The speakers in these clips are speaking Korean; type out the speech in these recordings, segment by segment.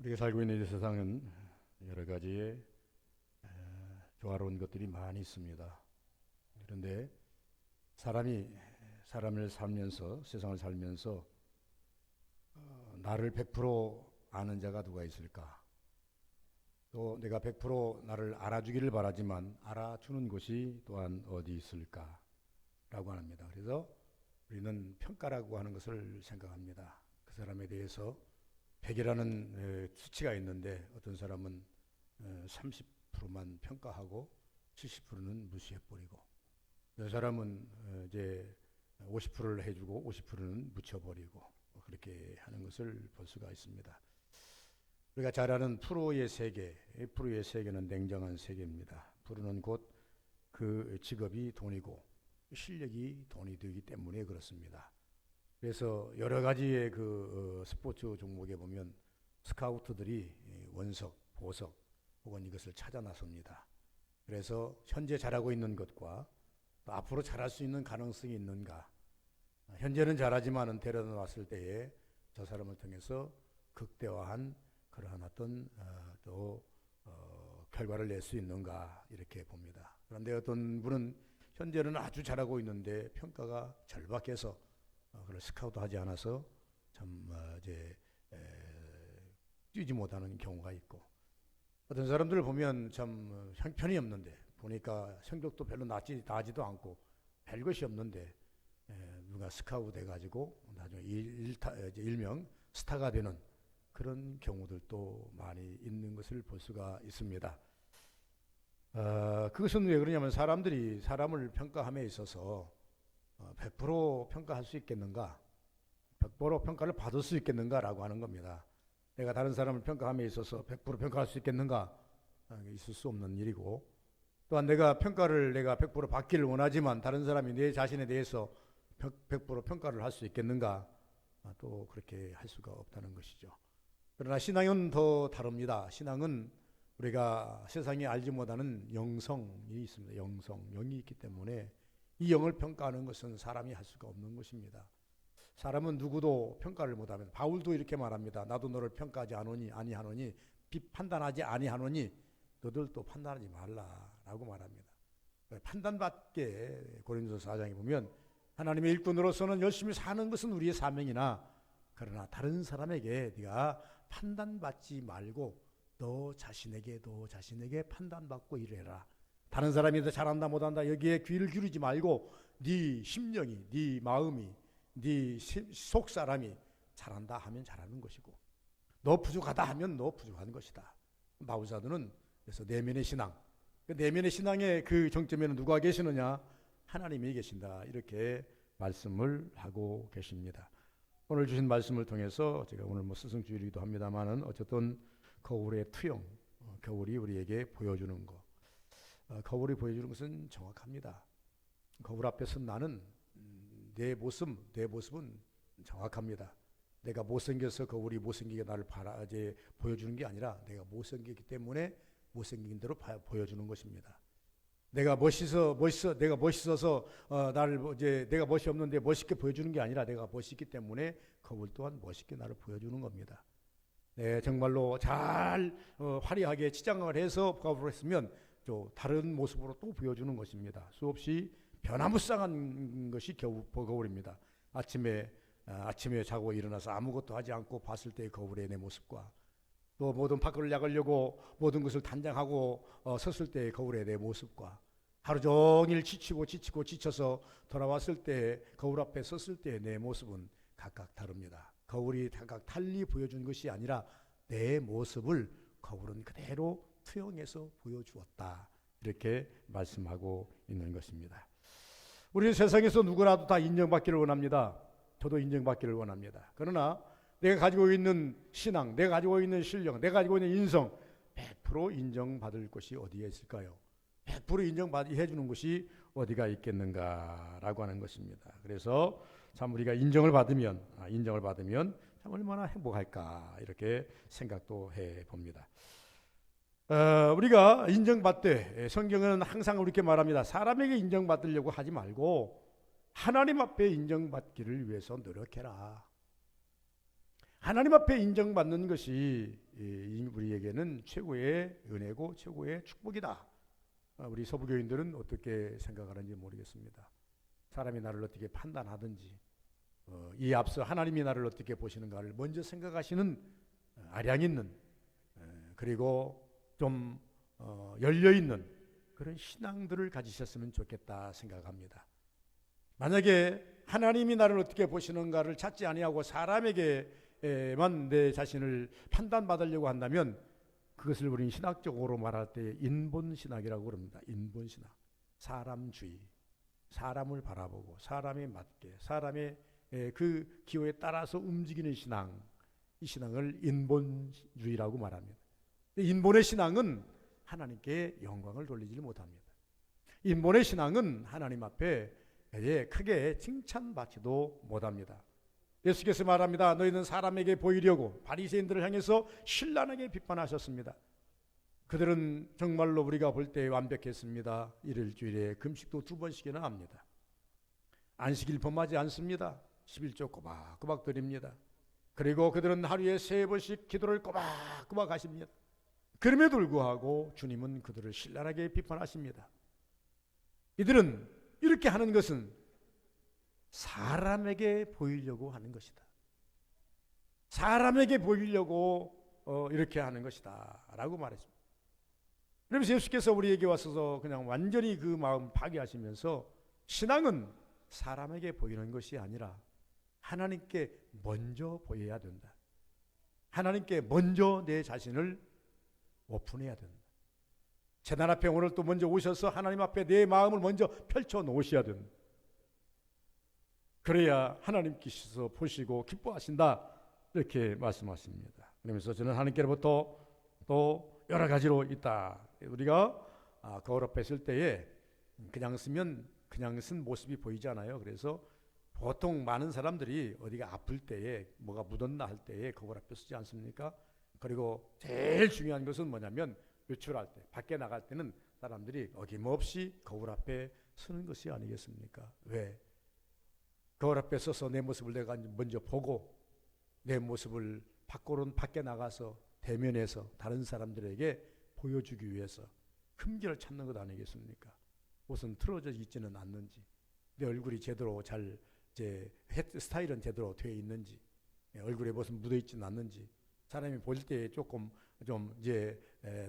우리가 살고 있는 이 세상은 여러 가지의 조화로운 것들이 많이 있습니다. 그런데 사람이 사람을 살면서 세상을 살면서 나를 100% 아는 자가 누가 있을까? 또 내가 100% 나를 알아주기를 바라지만 알아주는 곳이 또한 어디 있을까? 라고 합니다. 그래서 우리는 평가라고 하는 것을 생각합니다. 그 사람에 대해서 100이라는 수치가 있는데 어떤 사람은 30%만 평가하고 70%는 무시해버리고, 그 사람은 이제 50%를 해주고 50%는 묻혀버리고, 그렇게 하는 것을 볼 수가 있습니다. 우리가 잘 아는 프로의 세계, 프로의 세계는 냉정한 세계입니다. 프로는 곧 그 직업이 돈이고 실력이 돈이 되기 때문에 그렇습니다. 그래서 여러 가지의 스포츠 종목에 보면 스카우트들이 원석, 보석 혹은 이것을 찾아 나섭니다. 그래서 현재 잘하고 있는 것과 또 앞으로 잘할 수 있는 가능성이 있는가, 현재는 잘하지만은 데려다 놨을 때에 저 사람을 통해서 극대화한 그러한 어떤 결과를 낼 수 있는가, 이렇게 봅니다. 그런데 어떤 분은 현재는 아주 잘하고 있는데 평가가 절박해서 그걸 스카우트하지 않아서 참 뛰지 못하는 경우가 있고, 어떤 사람들을 보면 참 형편이 없는데 보니까 성격도 별로 나지도 않고 별 것이 없는데 누가 스카우트 해가지고 나중에 일명 스타가 되는 그런 경우들도 많이 있는 것을 볼 수가 있습니다. 그것은 왜 그러냐면 사람들이 사람을 평가함에 있어서 100% 평가할 수 있겠는가, 100% 평가를 받을 수 있겠는가라고 하는 겁니다. 내가 다른 사람을 평가함에 있어서 100% 평가할 수 있겠는가? 있을 수 없는 일이고, 또한 내가 100% 받기를 원하지만 다른 사람이 내 자신에 대해서 100% 평가를 할 수 있겠는가? 또 그렇게 할 수가 없다는 것이죠. 그러나 신앙은 더 다릅니다. 신앙은 우리가 세상이 알지 못하는 영성이 있습니다. 영이 있기 때문에 이 영을 평가하는 것은 사람이 할 수가 없는 것입니다. 사람은 누구도 평가를 못합니다. 바울도 이렇게 말합니다. 나도 너를 평가하지 아니하노니 판단하지 아니하노니 너들도 판단하지 말라라고 말합니다. 판단받게 고린도서 4장에 보면 하나님의 일꾼으로서는 열심히 사는 것은 우리의 사명이나, 그러나 다른 사람에게 네가 판단받지 말고 너 자신에게 판단받고 일해라. 다른 사람이 더 잘한다 못한다 여기에 귀를 기울이지 말고 네 심령이, 네 마음이, 네 속사람이 잘한다 하면 잘하는 것이고, 너 부족하다 하면 너 부족한 것이다. 바울사도는 그래서 내면의 신앙, 그 내면의 신앙의 그 정점에는 누가 계시느냐? 하나님이 계신다, 이렇게 말씀을 하고 계십니다. 오늘 주신 말씀을 통해서 제가 오늘 스승주일이기도 합니다만은 어쨌든 거울의 투영, 거울이 우리에게 보여주는 것, 거울이 보여주는 것은 정확합니다. 거울 앞에 선 나는 내 모습은 정확합니다. 내가 못생겨서 거울이 못생기게 나를 보여주는 게 아니라 내가 못생기기 때문에 못생긴 대로 보여주는 것입니다. 내가 내가 멋있어서 내가 멋이 없는데 멋있게 보여주는 게 아니라 내가 멋있기 때문에 거울 또한 멋있게 나를 보여주는 겁니다. 네, 정말로 잘 화려하게 치장을 해서 거울을 했으면 또 다른 모습으로 또 보여주는 것입니다. 수없이 변화무쌍한 것이 거울입니다. 아침에 자고 일어나서 아무것도 하지 않고 봤을 때의 거울의 내 모습과, 또 모든 밖을 나가려고 모든 것을 단장하고 섰을 때의 거울의 내 모습과, 하루 종일 지쳐서 돌아왔을 때 거울 앞에 섰을 때의 내 모습은 각각 다릅니다. 거울이 각각 달리 보여준 것이 아니라 내 모습을 거울은 그대로 투영해서 보여주었다, 이렇게 말씀하고 있는 것입니다. 우리는 세상에서 누구라도 다 인정받기를 원합니다. 저도 인정받기를 원합니다. 그러나 내가 가지고 있는 신앙, 내가 가지고 있는 실력, 내가 가지고 있는 인성 100% 인정받을 것이 어디에 있을까요? 100% 인정해 주는 것이 어디가 있겠는가라고 하는 것입니다. 그래서 참 우리가 인정을 받으면 참 얼마나 행복할까, 이렇게 생각도 해봅니다. 우리가 인정받되, 성경은 항상 이렇게 말합니다. 사람에게 인정받으려고 하지 말고 하나님 앞에 인정받기를 위해서 노력해라. 하나님 앞에 인정받는 것이 우리에게는 최고의 은혜고 최고의 축복이다. 우리 서부교인들은 어떻게 생각하는지 모르겠습니다. 사람이 나를 어떻게 판단하든지 이 앞서 하나님이 나를 어떻게 보시는가를 먼저 생각하시는 아량 있는 그리고 좀 열려있는 그런 신앙들을 가지셨으면 좋겠다 생각합니다. 만약에 하나님이 나를 어떻게 보시는가를 찾지 아니하고 사람에게만 내 자신을 판단받으려고 한다면 그것을 우리는 신학적으로 말할 때 인본신학이라고 그럽니다. 인본신학. 사람주의. 사람을 바라보고 사람에 맞게 사람의 그 기호에 따라서 움직이는 신앙. 이 신앙을 인본주의라고 말합니다. 인본의 신앙은 하나님께 영광을 돌리지 못합니다. 인본의 신앙은 하나님 앞에 크게 칭찬받지도 못합니다. 예수께서 말합니다. 너희는 사람에게 보이려고 바리새인들을 향해서 신랄하게 비판하셨습니다. 그들은 정말로 우리가 볼 때 완벽했습니다. 일요일주일에 금식도 2번씩이나 합니다. 안식일 범하지 않습니다. 11조 꼬박꼬박 드립니다. 그리고 그들은 하루에 3번씩 기도를 꼬박꼬박 하십니다. 그럼에도 불구하고 주님은 그들을 신랄하게 비판하십니다. 이들은 이렇게 하는 것은 사람에게 보이려고 하는 것이다. 사람에게 보이려고 이렇게 하는 것이다 라고 말했습니다. 그러면서 예수께서 우리에게 와서 그냥 완전히 그 마음 파괴하시면서 신앙은 사람에게 보이는 것이 아니라 하나님께 먼저 보여야 된다. 하나님께 먼저 내 자신을 오픈해야 된다. 재단 앞에 오늘 또 먼저 오셔서 하나님 앞에 내 마음을 먼저 펼쳐 놓으셔야 된다. 그래야 하나님께서 보시고 기뻐하신다 이렇게 말씀하십니다. 그러면서 저는 하나님께로부터 또 여러 가지로 있다. 우리가 거울 앞에 쓸 때에 그냥 쓰면 그냥 쓴 모습이 보이잖아요. 그래서 보통 많은 사람들이 어디가 아플 때에 뭐가 묻었나 할 때에 거울 앞에 쓰지 않습니까? 그리고 제일 중요한 것은 뭐냐면 외출할 때 밖에 나갈 때는 사람들이 어김없이 거울 앞에 서는 것이 아니겠습니까? 왜? 거울 앞에 서서 내 모습을 내가 먼저 보고 내 모습을 밖에 나가서 대면해서 다른 사람들에게 보여주기 위해서 흠결을 찾는 것 아니겠습니까? 옷은 틀어져 있지는 않는지, 내 얼굴이 제대로 스타일은 제대로 되어 있는지, 얼굴에 무슨 묻어 있지는 않는지, 사람이 볼 때 조금 좀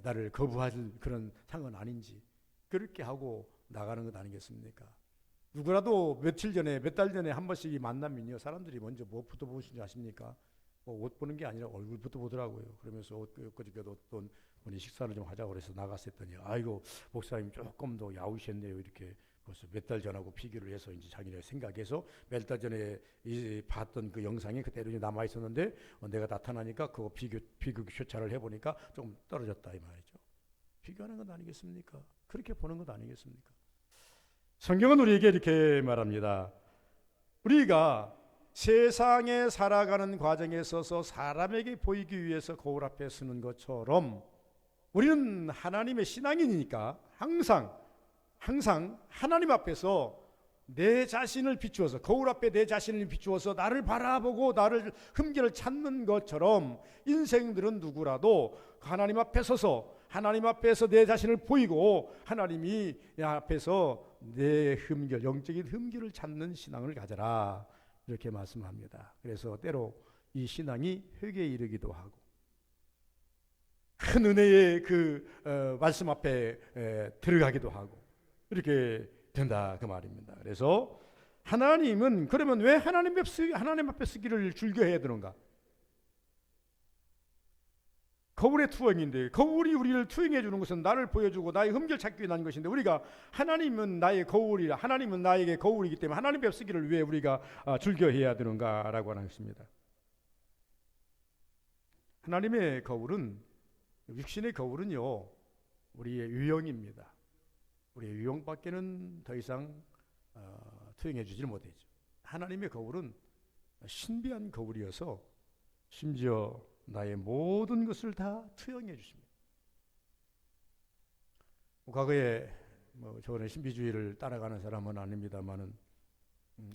나를 거부할 그런 상은 아닌지 그렇게 하고 나가는 것 아니겠습니까? 누구라도 며칠 전에 몇 달 전에 한 번씩 만나면요 사람들이 먼저 무엇부터 보시는지 아십니까? 옷 보는 게 아니라 얼굴부터 보더라고요. 그러면서 그저께도 어떤 분이 식사를 좀 하자고 그래서 나갔었더니 아이고 목사님 조금 더 야우셨네요 이렇게 벌써 몇 달 전하고 비교를 해서 이제 자기네 생각해서 몇 달 전에 봤던 그 영상이 그대로 남아 있었는데 내가 나타나니까 그거 비교 교차를 해보니까 좀 떨어졌다 이 말이죠. 비교하는 것 아니겠습니까? 그렇게 보는 것 아니겠습니까? 성경은 우리에게 이렇게 말합니다. 우리가 세상에 살아가는 과정에 있어서 사람에게 보이기 위해서 거울 앞에 서는 것처럼 우리는 하나님의 신앙인이니까 항상 하나님 앞에서 내 자신을 비추어서 거울 앞에 내 자신을 비추어서 나를 바라보고 나를 흠결을 찾는 것처럼 인생들은 누구라도 하나님 앞에 서서 하나님 앞에서 내 자신을 보이고 하나님이 앞에서 내 흠결, 영적인 흠결을 찾는 신앙을 가져라 이렇게 말씀합니다. 그래서 때로 이 신앙이 회개에 이르기도 하고 큰 은혜의 그 말씀 앞에 들어가기도 하고 이렇게 된다 그 말입니다. 그래서 하나님은 그러면 왜 하나님 앞에 쓰기를 즐겨해야 되는가? 거울의 투영인데 거울이 우리를 투영해 주는 것은 나를 보여주고 나의 흠결 찾기 위해 난 것인데 우리가 하나님은 나의 거울이라 하나님은 나에게 거울이기 때문에 하나님 앞에 쓰기를 왜 우리가 즐겨해야 되는가라고 하는 것입니다. 하나님의 거울은 육신의 거울은요 우리의 유형입니다. 우리의 유형밖에는 더 이상 투영해 주질 못하죠. 하나님의 거울은 신비한 거울이어서 심지어 나의 모든 것을 다 투영해 주십니다. 과거에 저는 신비주의를 따라가는 사람은 아닙니다만은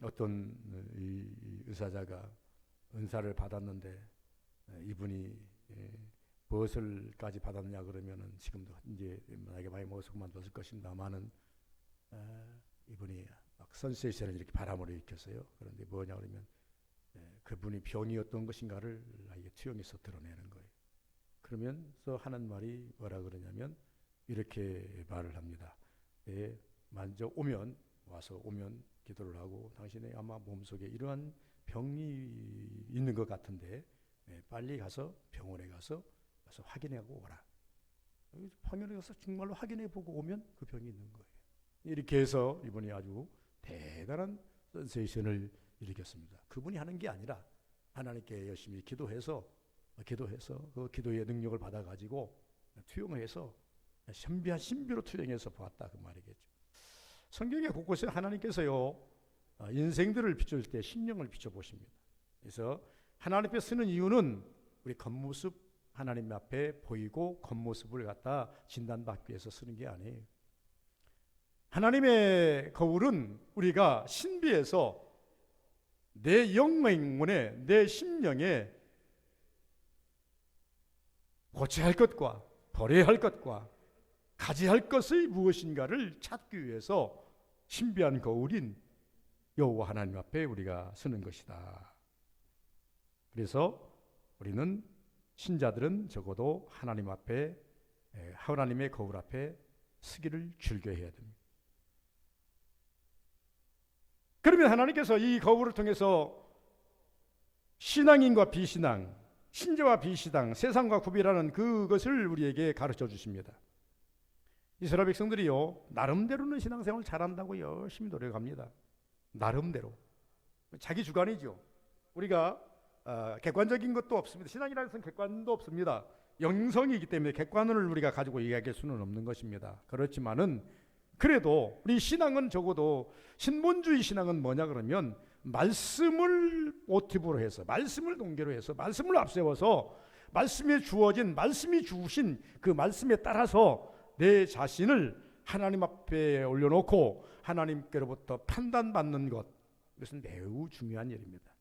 어떤 이 의사자가 은사를 받았는데 이분이 무엇을까지 받았냐 그러면은 지금도 이제 만약에 많이 먹어서 그만뒀을 것입니다만은 이분이 막 선세이션을 이렇게 바람으로 일으켰어요. 그런데 뭐냐 그러면 그분이 병이 어떤 것인가를 아예 투영해서 드러내는 거예요. 그러면서 하는 말이 뭐라 그러냐면 이렇게 말을 합니다. 만져 와서 오면 기도를 하고 당신의 아마 몸속에 이러한 병이 있는 것 같은데 빨리 가서 병원에 가서 확인하고 오라. 병원에 가서 정말로 확인해 보고 오면 그 병이 있는 거예요. 이렇게 해서 이분이 아주 대단한 센세이션을 일으켰습니다. 그분이 하는 게 아니라 하나님께 열심히 기도해서 그 기도의 능력을 받아가지고 투영을 해서 신비한 신비로 투영해서 보았다 그 말이겠죠. 성경의 곳곳에 하나님께서요 인생들을 비출 때 심령을 비춰보십니다. 그래서 하나님 앞에 쓰는 이유는 우리 겉모습 하나님 앞에 보이고 겉모습을 갖다 진단받기 위해서 쓰는 게 아니에요. 하나님의 거울은 우리가 신비해서 내 영혼에 내 심령에 고쳐야 할 것과 버려야 할 것과 가져야 할 것의 무엇인가를 찾기 위해서 신비한 거울인 여호와 하나님 앞에 우리가 서는 것이다. 그래서 우리는 신자들은 적어도 하나님 앞에 하나님의 거울 앞에 서기를 즐겨해야 됩니다. 그러면 하나님께서 이 거울을 통해서 신앙인과 비신앙, 신자와 비신앙, 세상과 구별하는 그것을 우리에게 가르쳐 주십니다. 이스라엘 백성들이요 나름대로는 신앙생활을 잘한다고 열심히 노력합니다. 나름대로 자기 주관이죠. 우리가 객관적인 것도 없습니다. 신앙이라는 것은 객관도 없습니다. 영성이기 때문에 객관을 우리가 가지고 이야기할 수는 없는 것입니다. 그렇지만은 그래도 우리 신앙은 적어도 신본주의 신앙은 뭐냐 그러면 말씀을 모티브로 해서 말씀을 동기로 해서 말씀을 앞세워서 말씀에 주어진 말씀이 주신 그 말씀에 따라서 내 자신을 하나님 앞에 올려놓고 하나님께로부터 판단받는 것, 이것은 매우 중요한 일입니다.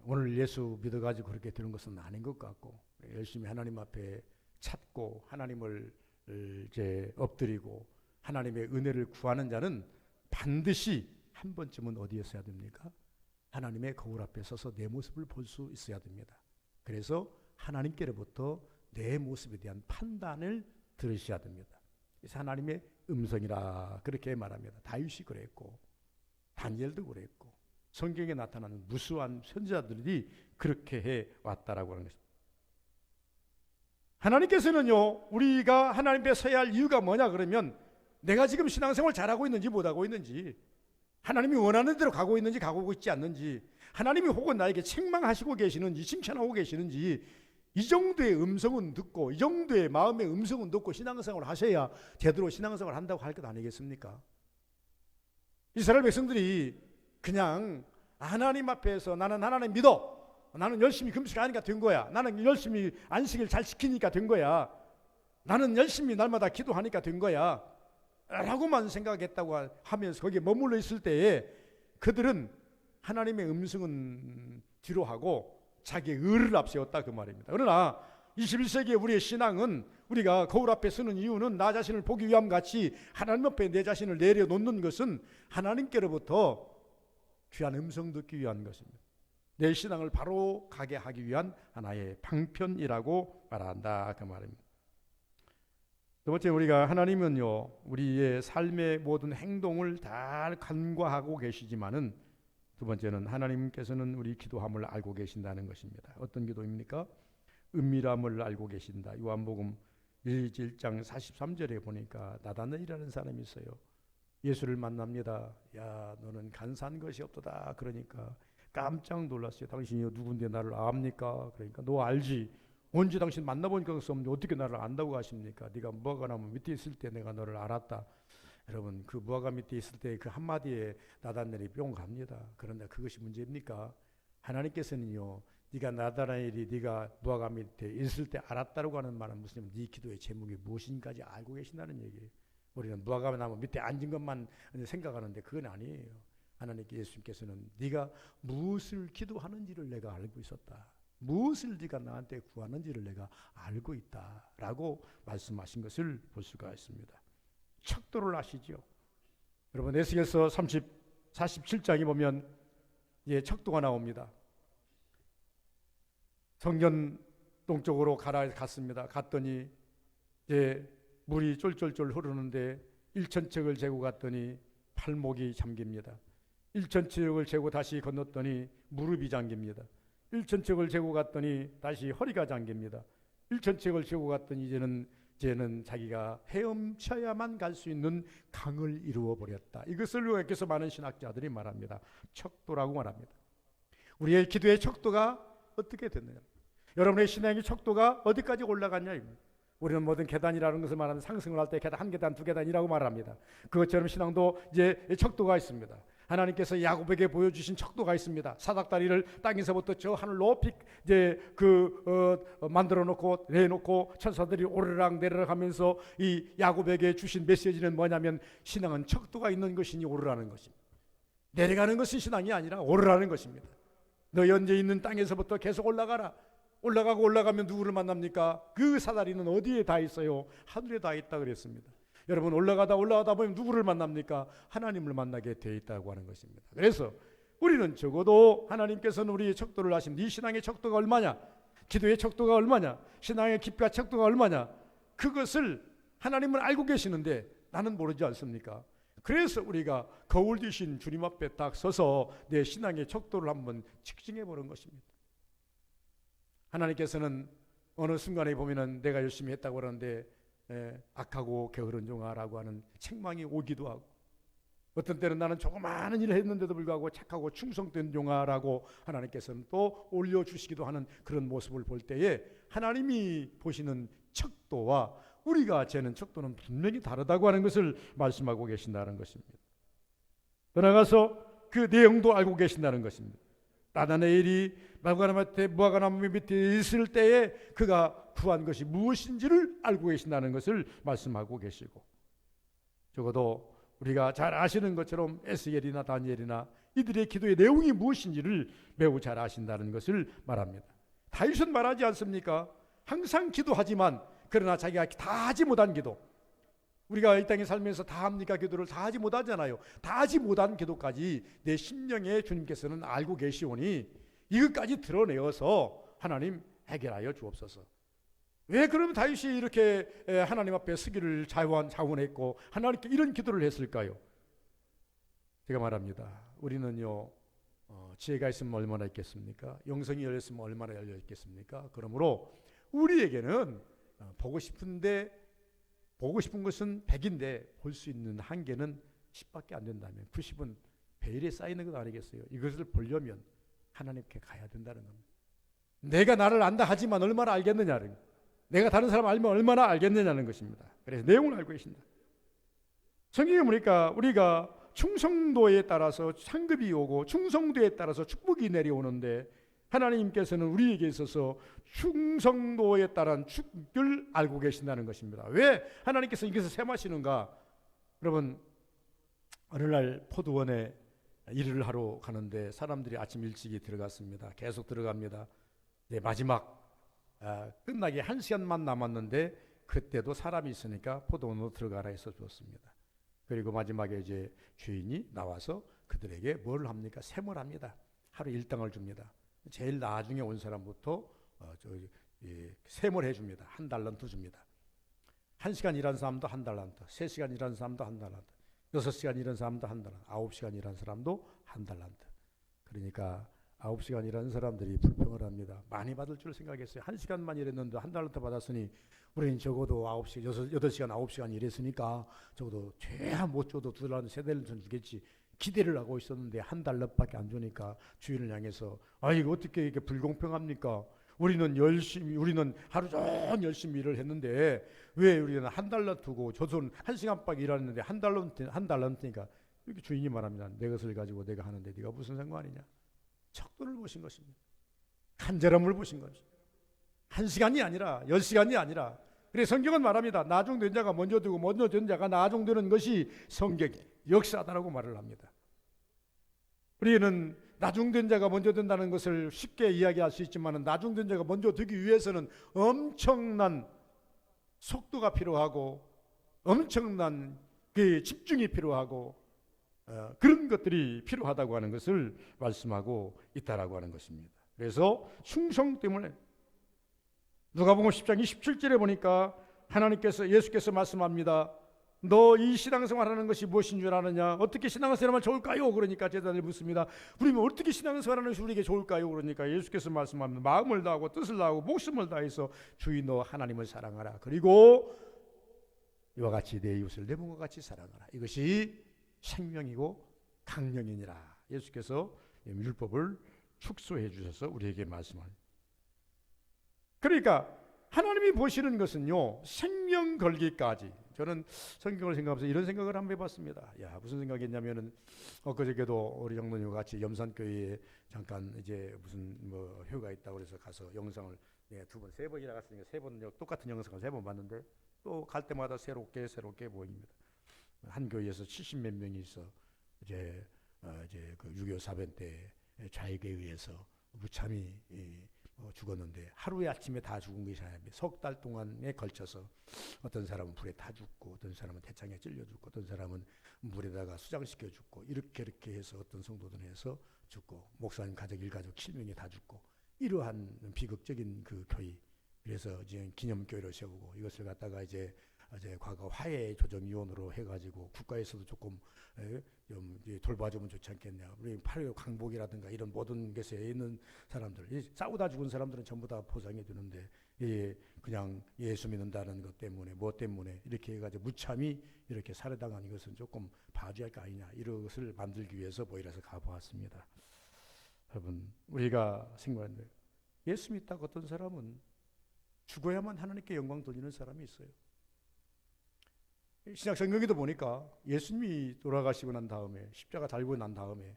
오늘 예수 믿어가지고 그렇게 되는 것은 아닌 것 같고 열심히 하나님 앞에 찾고 하나님을 이제 엎드리고 하나님의 은혜를 구하는 자는 반드시 한 번쯤은 어디에 서야 됩니까? 하나님의 거울 앞에 서서 내 모습을 볼 수 있어야 됩니다. 그래서 하나님께로부터 내 모습에 대한 판단을 들으셔야 됩니다. 그래서 하나님의 음성이라 그렇게 말합니다. 다윗이 그랬고 다니엘도 그랬고 성경에 나타나는 무수한 선지자들이 그렇게 해왔다라고 하는 것입니다. 하나님께서는요 우리가 하나님 앞에 서야 할 이유가 뭐냐 그러면 내가 지금 신앙생활 잘하고 있는지 못하고 있는지 하나님이 원하는 대로 가고 있는지 가고 있지 않는지 하나님이 혹은 나에게 책망하시고 계시는지 칭찬하고 계시는지 이 정도의 음성은 듣고 이 정도의 마음의 음성은 듣고 신앙생활을 하셔야 제대로 신앙생활을 한다고 할 것 아니겠습니까? 이스라엘 백성들이 그냥 하나님 앞에서 나는 하나님 믿어, 나는 열심히 금식하니까 된 거야, 나는 열심히 안식일 잘 지키니까 된 거야, 나는 열심히 날마다 기도하니까 된 거야 라고만 생각했다고 하면서 거기에 머물러 있을 때에 그들은 하나님의 음성은 뒤로 하고 자기의 의를 앞세웠다 그 말입니다. 그러나 21세기의 우리의 신앙은 우리가 거울 앞에 서는 이유는 나 자신을 보기 위함 같이 하나님 앞에 내 자신을 내려놓는 것은 하나님께로부터 귀한 음성 듣기 위한 것입니다. 내 신앙을 바로 가게 하기 위한 하나의 방편이라고 말한다 그 말입니다. 두 번째, 우리가 하나님은요 우리의 삶의 모든 행동을 다 간과하고 계시지만은 두 번째는 하나님께서는 우리 기도함을 알고 계신다는 것입니다. 어떤 기도입니까? 은밀함을 알고 계신다. 요한복음 1장 43절에 보니까 나다나엘이라는 사람이 있어요. 예수를 만납니다. 야 너는 간사한 것이 없도다. 그러니까 깜짝 놀랐어요. 당신이 누군데 나를 압니까? 그러니까 너 알지. 언제 당신 만나보니까 어떻게 나를 안다고 하십니까? 네가 무화과나무 밑에 있을 때 내가 너를 알았다. 여러분 그 무화과 밑에 있을 때 그 한마디에 나다나엘이 뿅 갑니다. 그런데 그것이 문제입니까? 하나님께서는요 네가 나다나엘이 네가 무화과 밑에 있을 때 알았다고 하는 말은 무슨 네 기도의 제목이 무엇인가지 알고 계신다는 얘기예요. 우리는 무화과 나무 밑에 앉은 것만 생각하는데 그건 아니에요. 하나님께 예수님께서는 네가 무엇을 기도하는지를 내가 알고 있었다. 무엇을 네가 나한테 구하는지를 내가 알고 있다라고 말씀하신 것을 볼 수가 있습니다. 척도를 아시죠? 여러분 에스겔서 47장에 보면 척도가 나옵니다. 성전 동쪽으로 갔습니다. 갔더니 물이 쫄쫄쫄 흐르는데 1,000척을 재고 갔더니 팔목이 잠깁니다. 1,000척을 재고 다시 건넜더니 무릎이 잠깁니다. 1,000척을 재고 갔더니 다시 허리가 잠깁니다. 1,000척을 재고 갔더니 이제는 자기가 헤엄쳐야만 갈 수 있는 강을 이루어 버렸다. 이것을 요약해서 많은 신학자들이 말합니다. 척도라고 말합니다. 우리의 기도의 척도가 어떻게 됐느냐? 여러분의 신앙의 척도가 어디까지 올라갔냐? 우리는 모든 계단이라는 것을 말하면 상승을 할 때 계단 한 계단 두 계단이라고 말합니다. 그것처럼 신앙도 이제 척도가 있습니다. 하나님께서 야곱에게 보여주신 척도가 있습니다. 사닥다리를 땅에서부터 저 하늘 높이 만들어 놓고 내놓고 천사들이 오르락 내리락 하면서 이 야곱에게 주신 메시지는 뭐냐면 신앙은 척도가 있는 것이니 오르라는 것입니다. 내려가는 것이 신앙이 아니라 오르라는 것입니다. 너 현재 있는 땅에서부터 계속 올라가라. 올라가고 올라가면 누구를 만납니까? 그 사다리는 어디에 다 있어요? 하늘에 다 있다 그랬습니다. 여러분 올라가다 보면 누구를 만납니까? 하나님을 만나게 되어 있다고 하는 것입니다. 그래서 우리는 적어도 하나님께서는 우리의 척도를 아십니다. 네 신앙의 척도가 얼마냐? 기도의 척도가 얼마냐? 신앙의 깊이와 척도가 얼마냐? 그것을 하나님은 알고 계시는데 나는 모르지 않습니까? 그래서 우리가 거울 뒤신 주님 앞에 딱 서서 내 신앙의 척도를 한번 측정해 보는 것입니다. 하나님께서는 어느 순간에 보면은 내가 열심히 했다고 그러는데 악하고 게으른 종아라고 하는 책망이 오기도 하고, 어떤 때는 나는 조그마한 일을 했는데도 불구하고 착하고 충성된 종아라고 하나님께서는 또 올려주시기도 하는 그런 모습을 볼 때에 하나님이 보시는 척도와 우리가 재는 척도는 분명히 다르다고 하는 것을 말씀하고 계신다는 것입니다. 더 나아가서 그 내용도 알고 계신다는 것입니다. 나다나엘이 무화과나무 밑에 있을 때에 그가 구한 것이 무엇인지를 알고 계신다는 것을 말씀하고 계시고, 적어도 우리가 잘 아시는 것처럼 에스겔이나 다니엘이나 이들의 기도의 내용이 무엇인지를 매우 잘 아신다는 것을 말합니다. 다윗은 말하지 않습니까? 항상 기도하지만 그러나 자기가 다 하지 못한 기도, 우리가 이 땅에 살면서 다 합니까? 기도를 다 하지 못하잖아요. 다 하지 못한 기도까지 내 심령에 주님께서는 알고 계시오니 이것까지 드러내어서 하나님 해결하여 주옵소서. 왜 그러면 다윗이 이렇게 하나님 앞에 서기를 자원했고 하나님께 이런 기도를 했을까요? 제가 말합니다. 우리는요 지혜가 있으면 얼마나 있겠습니까? 영성이 열렸으면 얼마나 열려 있겠습니까? 그러므로 우리에게는 보고 싶은 것은 100인데 볼 수 있는 한계는 10밖에 안 된다면 90은 베일에 쌓이는 것 아니겠어요? 이것을 보려면 하나님께 가야 된다는 겁니다. 내가 나를 안다 하지만 얼마나 알겠느냐는, 내가 다른 사람 알면 얼마나 알겠느냐는 것입니다. 그래서 내용을 알고 계신다. 성경에 보니까 우리가 충성도에 따라서 상급이 오고 충성도에 따라서 축복이 내려오는데 하나님께서는 우리에게 있어서 충성도에 따른 축복을 알고 계신다는 것입니다. 왜 하나님께서 이것을 셈하시는가? 여러분, 어느 날 포도원에 일을 하러 가는데 사람들이 아침 일찍이 들어갔습니다. 계속 들어갑니다. 마지막 끝나기 1시간만 남았는데 그때도 사람이 있으니까 포도원으로 들어가라 해서 줬습니다. 그리고 마지막에 이제 주인이 나와서 그들에게 뭘 합니까? 셈을 합니다. 하루 일당을 줍니다. 제일 나중에 온 사람부터 셈을 해줍니다. 1달란트 줍니다. 1시간 일한 사람도 1달란트, 3시간 일한 사람도 1달란트, 6시간 일한 사람도 1달란트, 9시간 일한 사람도 1달란트. 그러니까 9시간 일하는 사람들이 불평을 합니다. 많이 받을 줄 생각했어요. 1시간만 일했는데 1달란트 받았으니 우리는 적어도 8시간 9시간 일했으니까 적어도 최하 못 줘도 2달란트 3달란트 주겠지. 기대를 하고 있었는데 1달러밖에 안 주니까 주인을 향해서 이거 어떻게 이렇게 불공평합니까? 우리는 하루 종일 열심히 일을 했는데 왜 우리는 1달러트고 저손 1시간밖에 일하는데 1달러트니까 이렇게 주인이 말합니다. 내 것을 가지고 내가 하는데 네가 무슨 상관이냐? 척도를 보신 것입니다. 간절함을 보신 것입니다. 1시간이 아니라 10시간이 아니라. 그래서 성경은 말합니다. 나중된 자가 먼저 되고 먼저 된 자가 나중되는 것이 성경의 역사다라고 말을 합니다. 우리는 나중된 자가 먼저 된다는 것을 쉽게 이야기할 수 있지만 나중된 자가 먼저 되기 위해서는 엄청난 속도가 필요하고 엄청난 그 집중이 필요하고 그런 것들이 필요하다고 하는 것을 말씀하고 있다라고 하는 것입니다. 그래서 충성 때문에 누가복음 10장 27절에 보니까 예수께서 말씀합니다. 너 이 신앙생활하는 것이 무엇인 줄 아느냐? 어떻게 신앙생활하면 좋을까요? 그러니까 제자들이 묻습니다. 우리는 어떻게 신앙생활하는 것이 우리에게 좋을까요? 그러니까 예수께서 말씀합니다. 마음을 다하고 뜻을 다하고 목숨을 다해서 주인 너 하나님을 사랑하라. 그리고 이와 같이 내 이웃을 내 몸과 같이 사랑하라. 이것이 생명이고 강령이니라. 예수께서 율법을 축소해 주셔서 우리에게 말씀합니다. 그러니까 하나님이 보시는 것은요, 생명 걸기까지. 저는 성경을 생각하면서 이런 생각을 한번 해봤습니다. 야, 무슨 생각이었냐면은 엊그저께도 우리 장로님과 같이 염산교회에 잠깐 이제 무슨 뭐 회가 있다고 그래서 가서 영상을 두 번, 세 번이나 갔으니까 세 번 똑같은 영상을 세 번 봤는데 또 갈 때마다 새롭게 보입니다. 한 교회에서 70몇 명이 있어 이제 그 6.25 사변 때 좌익에 의해서 무참히 죽었는데 하루에 아침에 다 죽은 것이 아닙니다. 석 달 동안에 걸쳐서 어떤 사람은 불에 타 죽고 어떤 사람은 태창에 찔려 죽고 어떤 사람은 물에다가 수장시켜 죽고 이렇게 해서 어떤 성도들은 해서 죽고 목사님 가족 일가족 7명이 다 죽고 이러한 비극적인 그 교회. 그래서 이제 기념교회를 세우고 이것을 갖다가 이제 과거 화해 조정위원으로 해가지고 국가에서도 조금 좀 돌봐주면 좋지 않겠냐. 우리 8.25 강복이라든가 이런 모든 것에 있는 사람들, 싸우다 죽은 사람들은 전부 다 보상해 주는데 그냥 예수 믿는다는 것 때문에 뭐 때문에 이렇게 해가지고 무참히 이렇게 살해당한 이것은 조금 봐줘야 할 거 아니냐. 이런 것을 만들기 위해서 모이라서 가보았습니다. 여러분, 우리가 생각하는데 예수 믿다가 어떤 사람은 죽어야만 하나님께 영광 돌리는 사람이 있어요. 신약 성경에도 보니까 예수님이 돌아가시고 난 다음에 십자가 달고 난 다음에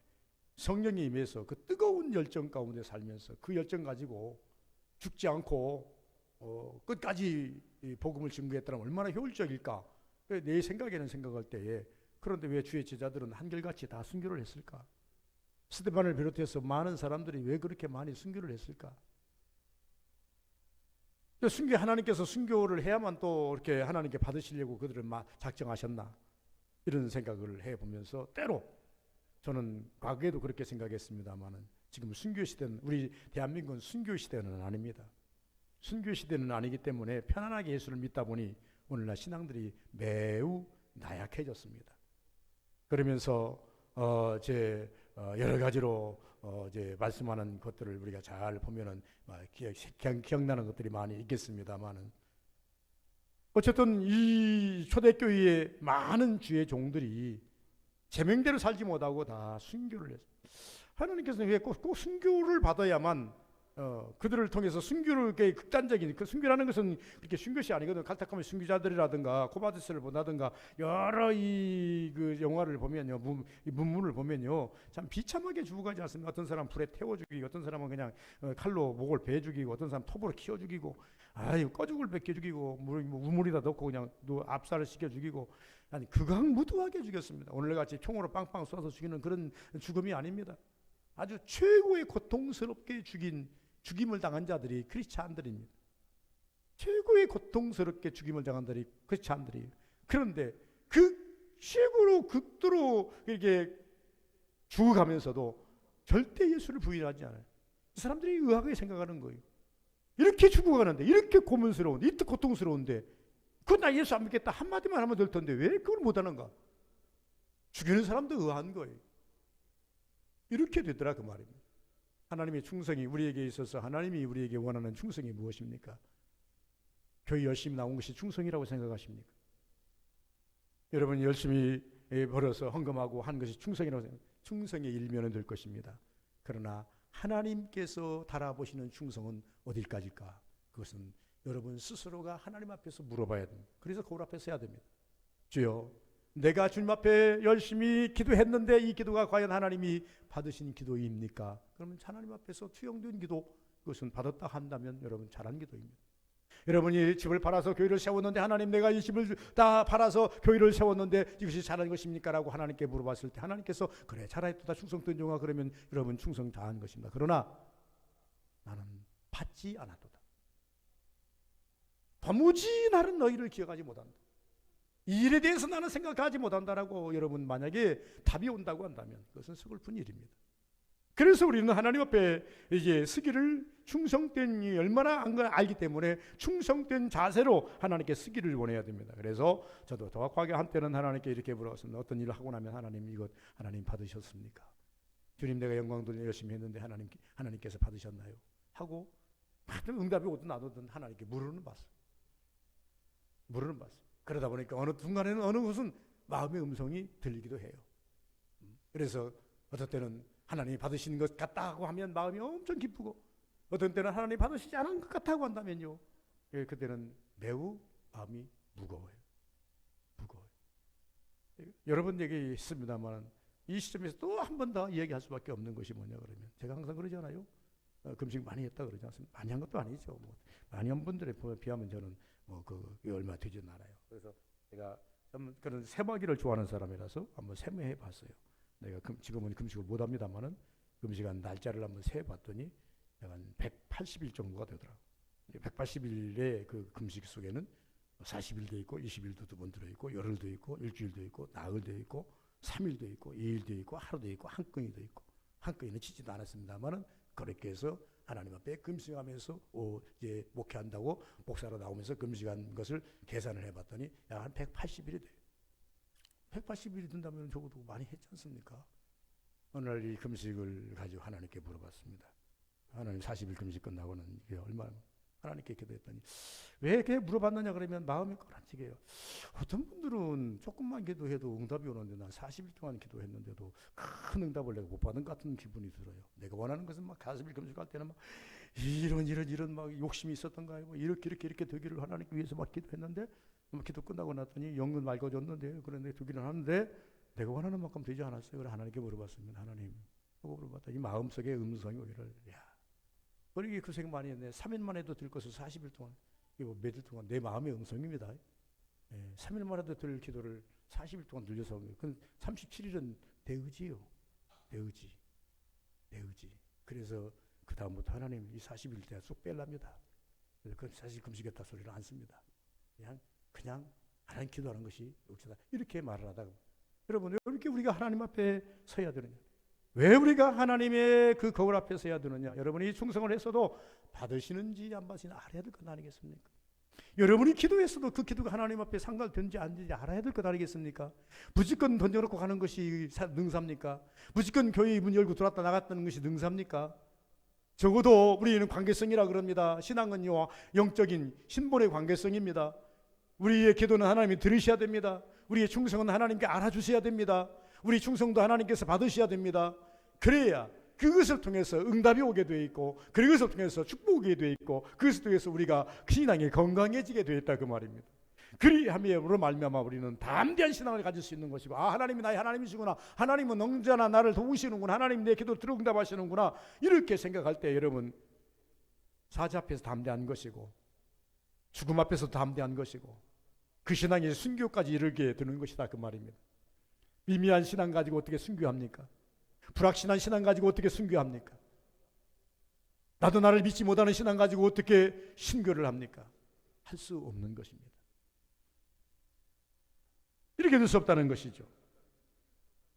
성령이 임해서 그 뜨거운 열정 가운데 살면서 그 열정 가지고 죽지 않고 끝까지 복음을 증거했다면 얼마나 효율적일까. 내 생각에는 생각할 때에 그런데 왜 주의 제자들은 한결같이 다 순교를 했을까? 스데반을 비롯해서 많은 사람들이 왜 그렇게 많이 순교를 했을까? 순교 하나님께서 순교를 해야만 또 이렇게 하나님께 받으시려고 그들을 작정하셨나 이런 생각을 해보면서 때로 저는 과거에도 그렇게 생각했습니다만은 지금 순교 시대는 우리 대한민국은 순교 시대는 아닙니다. 순교 시대는 아니기 때문에 편안하게 예수를 믿다 보니 오늘날 신앙들이 매우 나약해졌습니다. 그러면서 여러 가지로 이제 말씀하는 것들을 우리가 잘 보면은 기억나는 것들이 많이 있겠습니다만은 어쨌든 이 초대교회의 많은 주의 종들이 제명대로 살지 못하고 다 순교를 했어요. 하나님께서는 왜 꼭 순교를 받아야만 그들을 통해서 순교를 극단적인 그 순교라는 것은 그렇게 순 것이 아니거든. 갈타카미 순교자들이라든가 코바디스를 본다든가 여러 그 영화를 보면요, 문문을 보면요, 참 비참하게 죽어가지 않습니까? 어떤 사람 불에 태워 죽이고, 어떤 사람은 그냥 칼로 목을 베 죽이고, 어떤 사람 톱으로 키워 죽이고, 꺼죽을 벗겨 죽이고, 우물에다 넣고 그냥 압살을 시켜 죽이고, 아니 극악무도하게 죽였습니다. 오늘같이 총으로 빵빵 쏴서 죽이는 그런 죽음이 아닙니다. 아주 최고의 고통스럽게 죽임을 당한 자들이 크리스찬들입니다. 최고의 고통스럽게 죽임을 당한 자들이 크리스찬들이에요. 그런데 그 최고로 극도로 이렇게 죽어가면서도 절대 예수를 부인하지 않아요. 이 사람들이 의학에 생각하는 거예요. 이렇게 죽어가는데, 이렇게 고문스러운데, 이렇게 고통스러운데 나 예수 안 믿겠다 한마디만 하면 될 텐데 왜 그걸 못하는가? 죽이는 사람도 의아한 거예요. 이렇게 되더라 그 말입니다. 하나님의 충성이 우리에게 있어서 하나님이 우리에게 원하는 충성이 무엇입니까? 교회 열심히 나온 것이 충성이라고 생각하십니까? 여러분 열심히 벌어서 헌금하고 한 것이 충성이라고 생각합니다. 충성의 일면은 될 것입니다. 그러나 하나님께서 달아보시는 충성은 어디까지일까? 그것은 여러분 스스로가 하나님 앞에서 물어봐야 됩니다. 그래서 거울 앞에 서야 됩니다. 주여, 내가 주님 앞에 열심히 기도했는데 이 기도가 과연 하나님이 받으신 기도입니까? 그러면 하나님 앞에서 투영된 기도, 그것은 받았다 한다면 여러분 잘한 기도입니다. 여러분이 집을 팔아서 교회를 세웠는데 하나님 내가 이 집을 다 팔아서 교회를 세웠는데 이것이 잘한 것입니까? 라고 하나님께 물어봤을 때 하나님께서 그래 잘했다 충성된 종아 그러면 여러분 충성 다한 것입니다. 그러나 나는 받지 않았도다. 도무지 나는 너희를 기억하지 못한다. 이 일에 대해서 나는 생각하지 못한다라고 여러분 만약에 답이 온다고 한다면 그것은 서글픈 일입니다. 그래서 우리는 하나님 앞에 이제 서기를 충성된 이 얼마나 안 걸 알기 때문에 충성된 자세로 하나님께 서기를 원해야 됩니다. 그래서 저도 정확하게 한때는 하나님께 이렇게 물어봤습니다. 어떤 일을 하고 나면 하나님 이것 하나님 받으셨습니까? 주님 내가 영광 돌려 열심히 했는데 하나님께서 받으셨나요? 하고 하여튼 응답이 오든 안 오든 하나님께 물어는 봤어요. 물어는 봤어요. 그러다 보니까 어느 순간에는 어느 곳은 마음의 음성이 들리기도 해요. 그래서 어떤 때는 하나님이 받으시는 것 같다고 하면 마음이 엄청 기쁘고 어떤 때는 하나님이 받으시지 않은 것 같다고 한다면요. 그때는 매우 마음이 무거워요. 무거워요. 여러분에게 있습니다만 이 시점에서 또 한 번 더 이야기할 수밖에 없는 것이 뭐냐 그러면 제가 항상 그러잖아요. 금식 많이 했다 그러지 않습니까? 많이 한 것도 아니죠. 뭐 많이 한 분들에 비하면 저는 그게 얼마 되지는 않아요. 그래서 제가 그런 세마기를 좋아하는 사람이라서 한번 세매해 봤어요. 내가 지금은 금식을 못 합니다만은 금식한 날짜를 한번 세어 봤더니 한 180일 정도가 되더라고요. 180일의 그 금식 속에는 40일도 있고 20일도 2번 들어있고 열흘도 있고 일주일도 있고 나흘도 있고 3일도 있고 2일도 있고 하루도 있고 한 건이도 있고 한 건이는 치지도 않았습니다만은 그렇게 해서 하나님 앞에 금식하면서 이제 목회한다고 목사로 나오면서 금식한 것을 계산을 해봤더니 약 한 180일이 돼요. 180일이 된다면 적어도 많이 했지 않습니까? 어느 날 이 금식을 가지고 하나님께 물어봤습니다. 하나님 40일 금식 끝나고는 이게 얼마 하나님께 기도했더니 왜 이렇게 물어봤느냐 그러면 마음이 꺼란지게요. 어떤 분들은 조금만 기도해도 응답이 오는데 난 40일 동안 기도했는데도 큰 응답을 내가 못 받은 것 같은 기분이 들어요. 내가 원하는 것은 막 40일 금식할 때는 막 이런 막 욕심이 있었던가요? 뭐 이렇게 되기를 하나님께 위해서 막 기도했는데 기도 끝나고 났더니 영은 맑아졌는데 그런데 되기는 하는데 내가 원하는 만큼 되지 않았어요. 그래 하나님께 물어봤습니다. 하나님 하고 물어봤더니 마음속에 음성이 오기를 우리 그 생각 많이 했네. 3일만 해도 들 것을 40일 동안 이거 며칠 동안 내 마음의 음성입니다. 3일만 해도 들 기도를 40일 동안 늘려서 그 37일은 대의지요. 대의지. 그래서 그 다음부터 하나님 이 40일 때 쏙 뺄랍니다. 그래서 사실 금식했다 소리를 안 씁니다. 그냥 하나님 기도하는 것이 옳다. 이렇게 말을 하다가 여러분 왜 이렇게 우리가 하나님 앞에 서야 되느냐? 왜 우리가 하나님의 그 거울 앞에 서야 되느냐? 여러분이 충성을 했어도 받으시는지 안 받으시는지 알아야 될 것 아니겠습니까? 여러분이 기도했어도 그 기도가 하나님 앞에 상달되는지 안 되는지 알아야 될 것 아니겠습니까? 무조건 던져놓고 가는 것이 능사입니까? 무조건 교회 문 열고 들어왔다 나갔다는 것이 능사입니까? 적어도 우리는 관계성이라 그럽니다. 신앙은요 영적인 신본의 관계성입니다. 우리의 기도는 하나님이 들으셔야 됩니다. 우리의 충성은 하나님께 알아주셔야 됩니다. 우리 충성도 하나님께서 받으셔야 됩니다. 그래야 그것을 통해서 응답이 오게 되어 있고 그것을 통해서 축복이 오게 되어 있고 그것을 통해서 우리가 신앙이 건강해지게 되어 있다 그 말입니다. 그리함으로 말미암아 우리는 담대한 신앙을 가질 수 있는 것이고 하나님이 나의 하나님이시구나. 하나님은 언제나 나를 도우시는구나. 하나님 내 기도를 들어 응답하시는구나. 이렇게 생각할 때 여러분 사자 앞에서 담대한 것이고 죽음 앞에서 담대한 것이고 그 신앙이 순교까지 이르게 되는 것이다 그 말입니다. 미미한 신앙 가지고 어떻게 순교합니까? 불확신한 신앙 가지고 어떻게 순교합니까? 나도 나를 믿지 못하는 신앙 가지고 어떻게 순교를 합니까? 할 수 없는 것입니다. 이렇게 될 수 없다는 것이죠.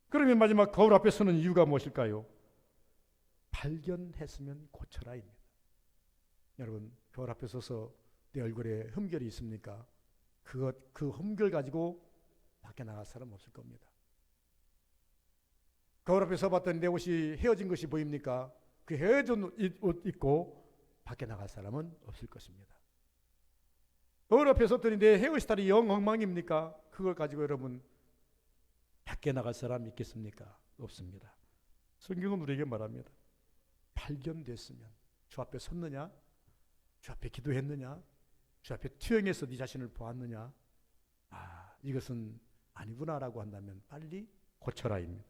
그러면 마지막 거울 앞에 서는 이유가 무엇일까요? 발견했으면 고쳐라입니다. 여러분 거울 앞에 서서 내 얼굴에 흠결이 있습니까? 그 흠결 가지고 밖에 나갈 사람 없을 겁니다. 거울 앞에 서봤더니 내 옷이 헤어진 것이 보입니까? 그 헤어진 옷 입고 밖에 나갈 사람은 없을 것입니다. 거울 앞에 섰더니 내 헤어스타일이 영 엉망입니까? 그걸 가지고 여러분 밖에 나갈 사람 있겠습니까? 없습니다. 성경은 우리에게 말합니다. 발견됐으면 주 앞에 섰느냐? 주 앞에 기도했느냐? 주 앞에 투영해서 네 자신을 보았느냐? 이것은 아니구나라고 한다면 빨리 고쳐라입니다.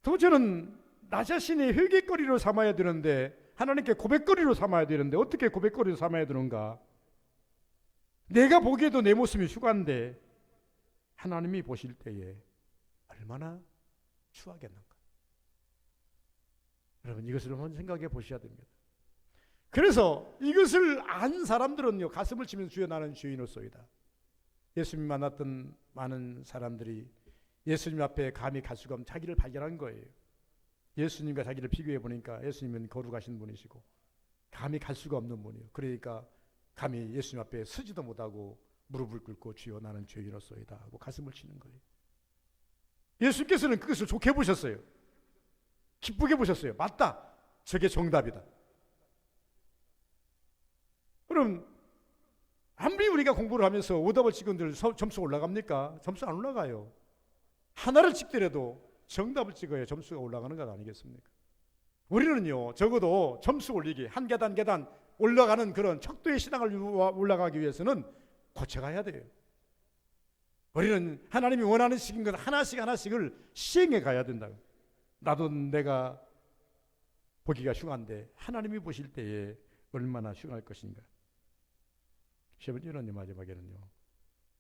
두 번째는 나 자신의 회개거리로 삼아야 되는데 하나님께 고백거리로 삼아야 되는데 어떻게 고백거리로 삼아야 되는가? 내가 보기에도 내 모습이 흉한데 하나님이 보실 때에 얼마나 추하겠는가? 여러분, 이것을 한번 생각해 보셔야 됩니다. 그래서 이것을 안 사람들은요, 가슴을 치면서 주여 나는 죄인으로소이다. 예수님 만났던 많은 사람들이 예수님 앞에 감히 갈 수가 없는 자기를 발견한 거예요. 예수님과 자기를 비교해 보니까 예수님은 거룩하신 분이시고 감히 갈 수가 없는 분이에요. 그러니까 감히 예수님 앞에 서지도 못하고 무릎을 꿇고 주여 나는 죄인으로소이다 하고 가슴을 치는 거예요. 예수님께서는 그것을 좋게 보셨어요. 기쁘게 보셨어요. 맞다, 저게 정답이다. 그럼 아무리 우리가 공부를 하면서 오답을 찍은들 점수가 올라갑니까? 점수 안 올라가요. 하나를 찍더라도 정답을 찍어야 점수가 올라가는 것 아니겠습니까? 우리는요, 적어도 점수 올리기, 한 계단 계단 올라가는 그런 척도의 신앙을 올라가기 위해서는 고쳐가야 돼요. 우리는 하나님이 원하는 식인 것 하나씩 하나씩을 시행해 가야 된다. 나도 내가 보기가 흉한데 하나님이 보실 때에 얼마나 흉할 것인가. 세 번째는 마지막에는요,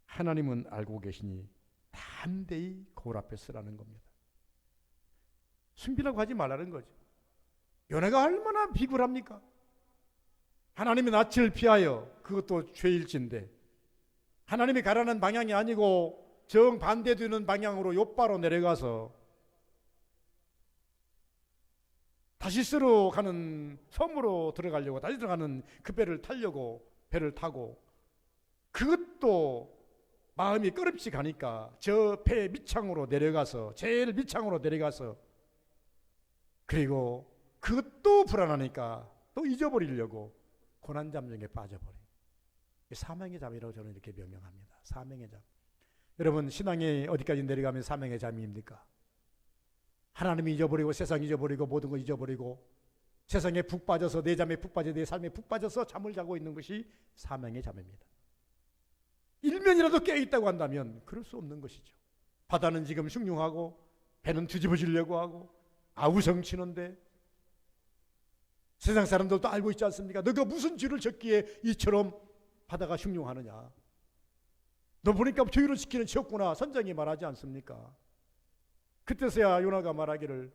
하나님은 알고 계시니 담대히 거울 앞에 서라는 겁니다. 숨기라고 하지 말라는 거죠. 연애가 얼마나 비굴합니까? 하나님의 낯을 피하여, 그것도 죄일진데 하나님이 가라는 방향이 아니고 정반대되는 방향으로 옆바로 내려가서 다시스로 가는 섬으로 들어가려고, 다시 들어가는 그 배를 타려고 배를 타고, 그것도 마음이 꺼렵지 가니까 저 배 밑창으로 내려가서, 제일 밑창으로 내려가서, 그리고 그것도 불안하니까 또 잊어버리려고 고난잠정에 빠져버려요. 사명의 잠이라고 저는 이렇게 명명합니다. 사명의 잠. 여러분, 신앙이 어디까지 내려가면 사명의 잠입니까? 하나님이 잊어버리고 세상 잊어버리고 모든 거 잊어버리고 세상에 푹 빠져서, 내 잠에 푹 빠져, 내 삶에 푹 빠져서 잠을 자고 있는 것이 사명의 잠입니다. 일면이라도 깨어있다고 한다면 그럴 수 없는 것이죠. 바다는 지금 흉흉하고 배는 뒤집어지려고 하고 아우성치는데 세상 사람들도 알고 있지 않습니까? 너가 무슨 죄를 졌기에 이처럼 바다가 흉흉하느냐. 너 보니까 죄를 지키는 지었구나, 선장이 말하지 않습니까? 그때서야 요나가 말하기를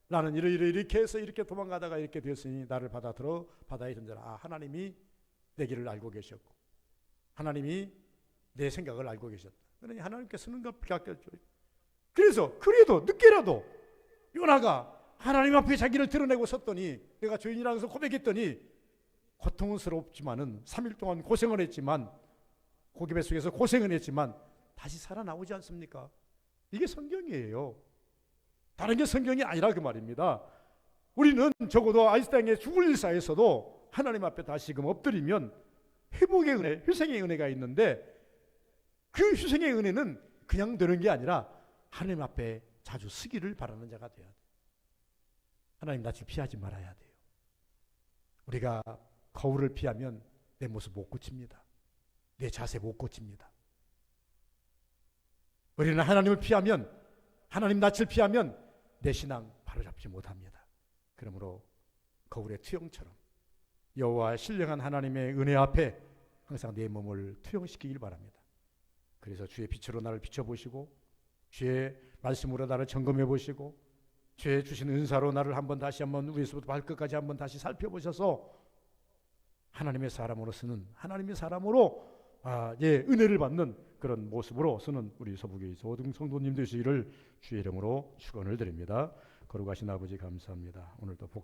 나는 이렇게 해서 이렇게 도망가다가 이렇게 되었으니 나를 받아들어 바다에 던져라. 아, 하나님이 내 길을 알고 계셨고 하나님이 내 생각을 알고 계셨다. 그러니 하나님께서는 갚겠죠. 그래서 그래도 늦게라도 요나가 하나님 앞에 자기를 드러내고 섰더니, 내가 죄인이라고 해서 고백했더니 고통스럽지만은 3일 동안 고생을 했지만, 고기배 속에서 고생을 했지만 다시 살아나오지 않습니까? 이게 성경이에요. 다른 게 성경이 아니라 그 말입니다. 우리는 적어도 아인슈타인의 죽을 일사에서도 하나님 앞에 다시금 엎드리면 회복의 은혜, 희생의 은혜가 있는데, 그 희생의 은혜는 그냥 되는 게 아니라 하나님 앞에 자주 서기를 바라는 자가 돼야 돼요. 하나님 낯을 피하지 말아야 돼요. 우리가 거울을 피하면 내 모습 못 고칩니다. 내 자세 못 고칩니다. 우리는 하나님을 피하면, 하나님 낯을 피하면 내 신앙 바로잡지 못합니다. 그러므로 거울의 투영처럼 여호와 신령한 하나님의 은혜 앞에 항상 내 몸을 투영시키길 바랍니다. 그래서 주의 빛으로 나를 비춰보시고, 주의 말씀으로 나를 점검해 보시고, 주의 주신 은사로 나를 다시 한번 위에서부터 발끝까지 한번 다시 살펴보셔서 하나님의 사람으로서는, 하나님의 사람으로 은혜를 받는 그런 모습으로 서는 우리 서부교회 모든 성도님들 되시기를 주의 이름으로 축원을 드립니다. 거룩하신 아버지 감사합니다. 오늘도 복